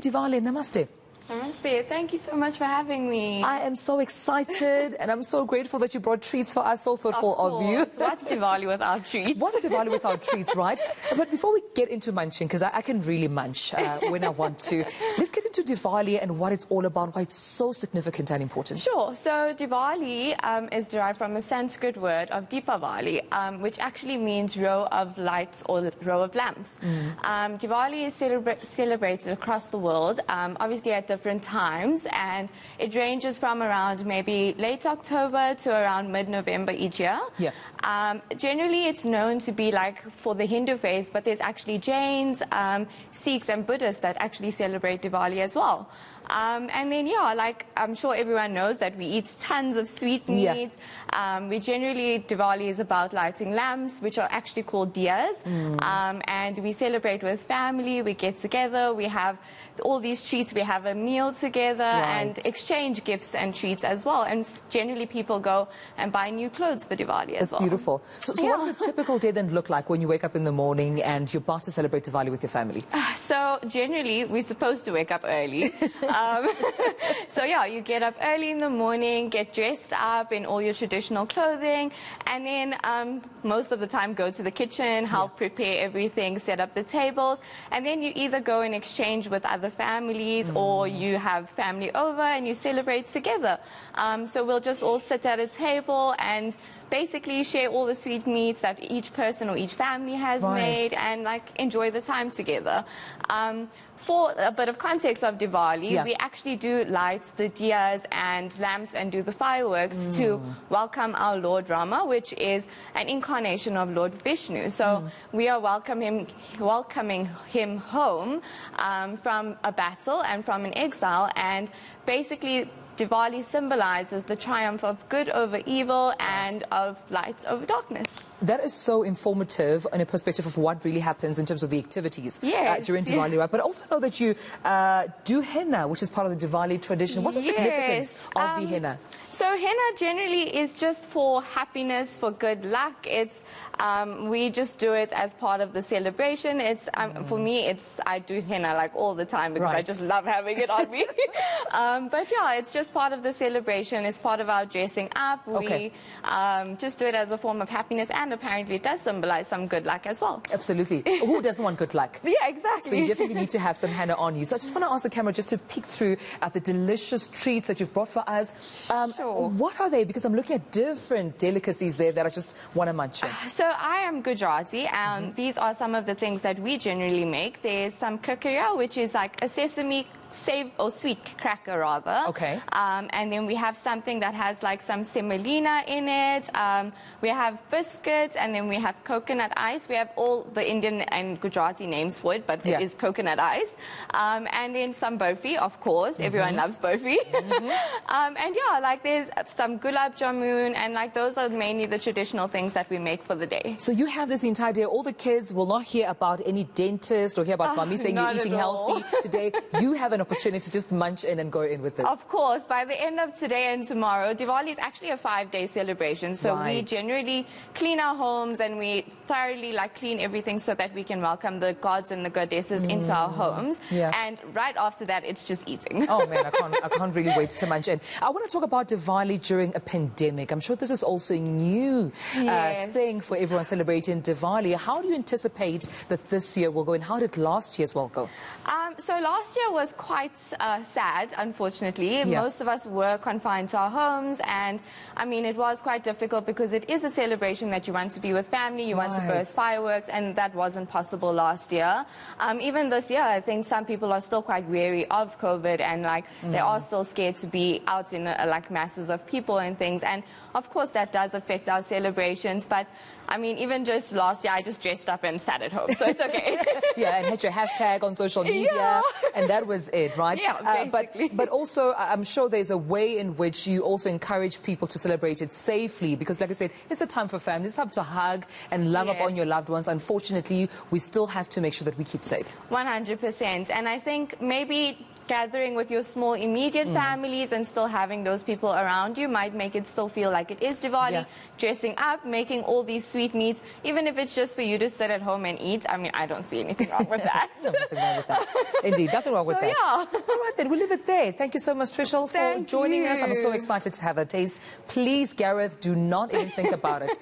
Diwali. Namaste. Namaste. Thank you so much for having me. I am so excited and I'm so grateful that you brought treats for us, so thoughtful of you. What's Diwali without treats? What a Diwali without treats, right? But before we get into munching, because I can really munch when I want to, let's get into Diwali and what it's all about, why it's so significant and important. Sure. So Diwali is derived from a Sanskrit word of Deepavali, which actually means row of lights or row of lamps. Diwali is celebrated across the world, obviously at different times, and it ranges from around maybe late October to around mid-November each year. Yeah. Generally, it's known to be like for the Hindu faith, but there's actually Jains, Sikhs and Buddhists that actually celebrate Diwali as well. And then, yeah, like I'm sure everyone knows that we eat tons of sweetmeats. We generally, Diwali is about lighting lamps, which are actually called diyas. And we celebrate with family, we get together, we have all these treats, we have a meal together and exchange gifts and treats as well. And generally people go and buy new clothes for Diwali as well. That's beautiful. So what does a typical day then look like when you wake up in the morning and you're about to celebrate Diwali with your family? So generally we're supposed to wake up early. So yeah, you get up early in the morning, get dressed up in all your traditional clothing, and then most of the time go to the kitchen, help prepare everything, set up the tables, and then you either go and exchange with other families or you have family over and you celebrate together. So we'll just all sit at a table and basically share all the sweetmeats that each person or each family has made and like enjoy the time together. For a bit of context of Diwali, we actually do light the diyas and lamps and do the fireworks to welcome our Lord Rama, which is an incarnation of Lord Vishnu. So we are welcoming him home from a battle and from an exile, and basically Diwali symbolizes the triumph of good over evil and of light over darkness. That is so informative in a perspective of what really happens in terms of the activities during Diwali, right? But I also know that you do henna, which is part of the Diwali tradition. What's the significance of the henna? So henna generally is just for happiness, for good luck. It's we just do it as part of the celebration. It's for me, I do henna like all the time because I just love having it on me. But yeah, it's just part of the celebration. It's part of our dressing up. We just do it as a form of happiness, and apparently it does symbolize some good luck as well. Absolutely. Who doesn't want good luck? Yeah, exactly. So you definitely need to have some henna on you. So I just want to ask the camera just to peek through at the delicious treats that you've brought for us. What are they? Because I'm looking at different delicacies there that I just want to munch on. So I am Gujarati, and these are some of the things that we generally make. There's some kakaria, which is like a sesame sweet cracker rather. Okay. And then we have something that has like some semolina in it. We have biscuits, and then we have coconut ice. We have all the Indian and Gujarati names for it, but it is coconut ice. And then some burfi, of course. Everyone loves burfi. And yeah, like there's some gulab jamun, and like those are mainly the traditional things that we make for the day. So you have this the entire day. All the kids will not hear about any dentist or hear about mommy saying you're eating healthy today. You have an opportunity to just munch in and go in with this. Of course, by the end of today and tomorrow, Diwali is actually a 5-day celebration. So we generally clean our homes and we thoroughly like clean everything so that we can welcome the gods and the goddesses into our homes. And right after that, it's just eating. Oh man, I can't really wait to munch in. I want to talk about Diwali during a pandemic. I'm sure this is also a new thing for everyone celebrating Diwali. How do you anticipate that this year will go, and how did last year's well go? So last year was quite sad, unfortunately. Most of us were confined to our homes, and I mean, it was quite difficult because it is a celebration that you want to be with family, you want to burst fireworks, and that wasn't possible last year. Even this year, I think some people are still quite wary of COVID, and like they are still scared to be out in like masses of people and things. And of course, that does affect our celebrations. But I mean, even just last year, I just dressed up and sat at home, so it's okay. And had your hashtag on social media, and that was it, right? Yeah, basically. But also, I'm sure there's a way in which you also encourage people to celebrate it safely, because like I said, it's a time for families. It's time to hug and love up on your loved ones. Unfortunately, we still have to make sure that we keep safe. 100%. And I think maybe gathering with your small immediate families and still having those people around you might make it still feel like it is Diwali. Yeah. Dressing up, making all these sweetmeats, even if it's just for you to sit at home and eat. I mean, I don't see anything wrong with that. Nothing wrong with that. Indeed, nothing wrong with that. Yeah. All right, then we'll leave it there. Thank you so much, Trishal, for joining us. I'm so excited to have a taste. Please, Gareth, do not even think about it.